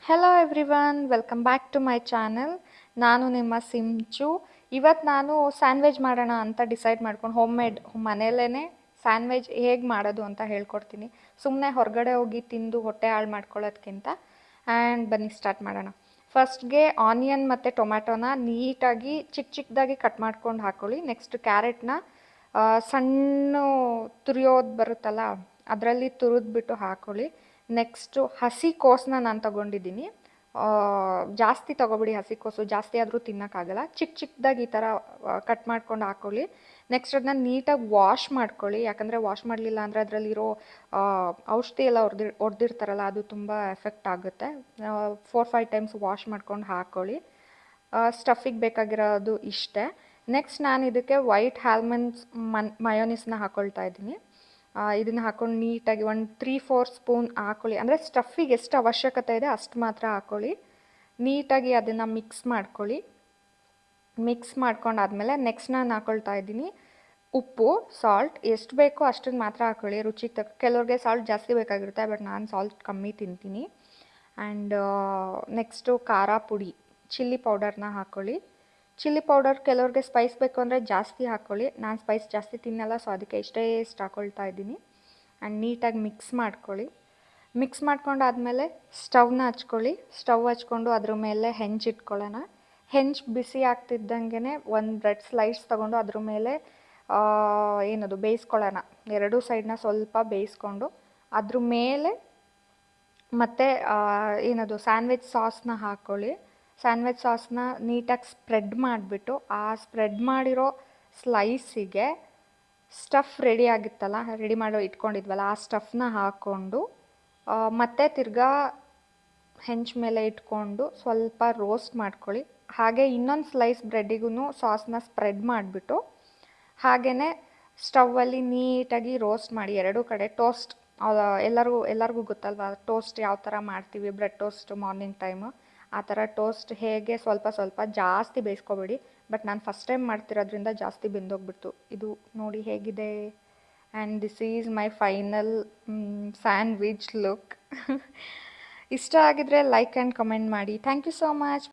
Hello everyone, welcome back to my channel. ನಾನು ನಿಮ್ಮ ಸಿಂಚು. ಇವತ್ತು ನಾನು ಸ್ಯಾಂಡ್ವಿಚ್ ಮಾಡೋಣ ಅಂತ ಡಿಸೈಡ್ ಮಾಡ್ಕೊಂಡು ಹೋಮ್ ಮೇಡ್ ಮನೆಯಲ್ಲೇ ಸ್ಯಾಂಡ್ವಿಚ್ ಹೇಗೆ ಮಾಡೋದು ಅಂತ ಹೇಳ್ಕೊಡ್ತೀನಿ. ಸುಮ್ಮನೆ ಹೊರಗಡೆ ಹೋಗಿ ತಿಂದು ಹೊಟ್ಟೆ ಹಾಳು ಮಾಡ್ಕೊಳ್ಳೋದ್ಕಿಂತ. ಆ್ಯಂಡ್ ಬನ್ನಿ ಸ್ಟಾರ್ಟ್ ಮಾಡೋಣ. ಫಸ್ಟ್ಗೆ ಆನಿಯನ್ ಮತ್ತು ಟೊಮ್ಯಾಟೊನ ನೀಟಾಗಿ ಚಿಕ್ಕದಾಗಿ ಕಟ್ ಮಾಡ್ಕೊಂಡು ಹಾಕ್ಕೊಳ್ಳಿ. ನೆಕ್ಸ್ಟ್ ಕ್ಯಾರೆಟ್ನ ಸಣ್ಣ ತುರಿಯೋದು ಬರುತ್ತಲ್ಲ, ಅದರಲ್ಲಿ ತುರಿದ್ಬಿಟ್ಟು ಹಾಕ್ಕೊಳ್ಳಿ. ನೆಕ್ಸ್ಟು ಹಸಿ ಕೋಸನ್ನ ನಾನು ತೊಗೊಂಡಿದ್ದೀನಿ. ಜಾಸ್ತಿ ತೊಗೊಬಿಡಿ, ಹಸಿ ಕೋಸು ಜಾಸ್ತಿ ಆದರೂ ತಿನ್ನೋಕ್ಕಾಗಲ್ಲ. ಚಿಕ್ಕದಾಗಿ ಈ ಥರ ಕಟ್ ಮಾಡ್ಕೊಂಡು ಹಾಕ್ಕೊಳ್ಳಿ. ನೆಕ್ಸ್ಟ್ ಅದನ್ನ ನೀಟಾಗಿ ವಾಶ್ ಮಾಡ್ಕೊಳ್ಳಿ, ಯಾಕಂದರೆ ವಾಶ್ ಮಾಡಲಿಲ್ಲ ಅಂದರೆ ಅದರಲ್ಲಿರೋ ಔಷಧಿ ಎಲ್ಲ ಹೊಡೆದಿರ್ತಾರಲ್ಲ, ಅದು ತುಂಬ ಎಫೆಕ್ಟ್ ಆಗುತ್ತೆ. 4-5 ಟೈಮ್ಸ್ ವಾಶ್ ಮಾಡ್ಕೊಂಡು ಹಾಕ್ಕೊಳ್ಳಿ. ಸ್ಟಫಿಗೆ ಬೇಕಾಗಿರೋದು ಇಷ್ಟೇ. ನೆಕ್ಸ್ಟ್ ನಾನು ಇದಕ್ಕೆ ವೈಟ್ ಆಲ್ಮಂಡ್ಸ್ ಮಯೋನೀಸ್ನ ಹಾಕ್ಕೊಳ್ತಾ ಇದ್ದೀನಿ. ಇದನ್ನು ಹಾಕ್ಕೊಂಡು ನೀಟಾಗಿ 1-3-4 ಸ್ಪೂನ್ ಹಾಕ್ಕೊಳ್ಳಿ. ಅಂದರೆ ಸ್ಟಫಿಗೆ ಎಷ್ಟು ಅವಶ್ಯಕತೆ ಇದೆ ಅಷ್ಟು ಮಾತ್ರ ಹಾಕ್ಕೊಳ್ಳಿ. ನೀಟಾಗಿ ಅದನ್ನು ಮಿಕ್ಸ್ ಮಾಡ್ಕೊಳ್ಳಿ. ಮಿಕ್ಸ್ ಮಾಡ್ಕೊಂಡಾದ್ಮೇಲೆ ನೆಕ್ಸ್ಟ್ ನಾನು ಹಾಕ್ಕೊಳ್ತಾ ಇದ್ದೀನಿ ಉಪ್ಪು, ಸಾಲ್ಟ್. ಎಷ್ಟು ಬೇಕೋ ಅಷ್ಟನ್ನು ಮಾತ್ರ ಹಾಕ್ಕೊಳ್ಳಿ, ರುಚಿಗೆ ತಕ್ಕ. ಕೆಲವ್ರಿಗೆ ಸಾಲ್ಟ್ ಜಾಸ್ತಿ ಬೇಕಾಗಿರುತ್ತೆ, ಬಟ್ ನಾನು ಸಾಲ್ಟ್ ಕಮ್ಮಿ ತಿಂತೀನಿ. ಆ್ಯಂಡ್ ನೆಕ್ಸ್ಟು ಖಾರ ಪುಡಿ, ಚಿಲ್ಲಿ ಪೌಡರ್ನ ಹಾಕ್ಕೊಳ್ಳಿ. ಚಿಲ್ಲಿ ಪೌಡರ್ ಕೆಲವ್ರಿಗೆ ಸ್ಪೈಸ್ ಬೇಕು ಅಂದರೆ ಜಾಸ್ತಿ ಹಾಕ್ಕೊಳ್ಳಿ. ನಾನು ಸ್ಪೈಸ್ ಜಾಸ್ತಿ ತಿನ್ನಲ್ಲ, ಸೊ ಅದಕ್ಕೆ ಇಷ್ಟು ಹಾಕ್ಕೊಳ್ತಾ ಇದ್ದೀನಿ. ಆ್ಯಂಡ್ ನೀಟಾಗಿ ಮಿಕ್ಸ್ ಮಾಡ್ಕೊಳ್ಳಿ. ಮಿಕ್ಸ್ ಮಾಡ್ಕೊಂಡಾದ್ಮೇಲೆ ಸ್ಟವ್ನ ಹಚ್ಕೊಳ್ಳಿ. ಸ್ಟವ್ ಹಚ್ಕೊಂಡು ಅದ್ರ ಮೇಲೆ ಹೆಂಚಿಟ್ಕೊಳ್ಳೋಣ. ಹೆಂಚು ಬಿಸಿ ಆಗ್ತಿದ್ದಂಗೆ ಒಂದು ಬ್ರೆಡ್ ಸ್ಲೈಸ್ ತೊಗೊಂಡು ಅದ್ರ ಮೇಲೆ ಏನದು ಬೇಯಿಸ್ಕೊಳ್ಳೋಣ. ಎರಡೂ ಸೈಡನ್ನ ಸ್ವಲ್ಪ ಬೇಯಿಸ್ಕೊಂಡು ಅದ್ರ ಮೇಲೆ ಮತ್ತು ಏನದು ಸ್ಯಾಂಡ್ವಿಚ್ ಸಾಸ್ನ ಹಾಕ್ಕೊಳ್ಳಿ. ಸ್ಯಾಂಡ್ವಿಚ್ ಸಾಸ್ನ ನೀಟಾಗಿ ಸ್ಪ್ರೆಡ್ ಮಾಡಿಬಿಟ್ಟು ಆ ಸ್ಪ್ರೆಡ್ ಮಾಡಿರೋ ಸ್ಲೈಸಿಗೆ ಸ್ಟಫ್ ರೆಡಿ ಆಗಿತ್ತಲ್ಲ, ರೆಡಿ ಮಾಡೋ ಇಟ್ಕೊಂಡಿದ್ವಲ್ಲ, ಆ ಸ್ಟಫ್ನ ಹಾಕ್ಕೊಂಡು ಮತ್ತೆ ತಿರ್ಗಾ ಹೆಂಚು ಮೇಲೆ ಇಟ್ಕೊಂಡು ಸ್ವಲ್ಪ ರೋಸ್ಟ್ ಮಾಡ್ಕೊಳ್ಳಿ. ಹಾಗೆ ಇನ್ನೊಂದು ಸ್ಲೈಸ್ ಬ್ರೆಡ್ಡಿಗೂ ಸಾಸ್ನ ಸ್ಪ್ರೆಡ್ ಮಾಡಿಬಿಟ್ಟು ಹಾಗೆಯೇ ಸ್ಟವ್ವಲ್ಲಿ ನೀಟಾಗಿ ರೋಸ್ಟ್ ಮಾಡಿ. ಎರಡೂ ಕಡೆ ಟೋಸ್ಟ್, ಎಲ್ಲರಿಗೂ ಗೊತ್ತಲ್ವ ಟೋಸ್ಟ್ ಯಾವ ಥರ ಮಾಡ್ತೀವಿ, ಬ್ರೆಡ್ ಟೋಸ್ಟ್ ಮಾರ್ನಿಂಗ್ ಟೈಮು. ಆ ಥರ ಟೋಸ್ಟ್ ಹೇಗೆ ಸ್ವಲ್ಪ ಜಾಸ್ತಿ ಬೇಯಿಸ್ಕೊಬೇಡಿ. ಬಟ್ ನಾನು ಫಸ್ಟ್ ಟೈಮ್ ಮಾಡ್ತಿರೋದ್ರಿಂದ ಜಾಸ್ತಿ ಬೆಂದೋಗ್ಬಿಡ್ತು. ಇದು ನೋಡಿ ಹೇಗಿದೆ. And this is my final sandwich look. ಇಷ್ಟ ಆಗಿದ್ರೆ ಲೈಕ್ ಆ್ಯಂಡ್ ಕಮೆಂಟ್ ಮಾಡಿ. Thank you so much.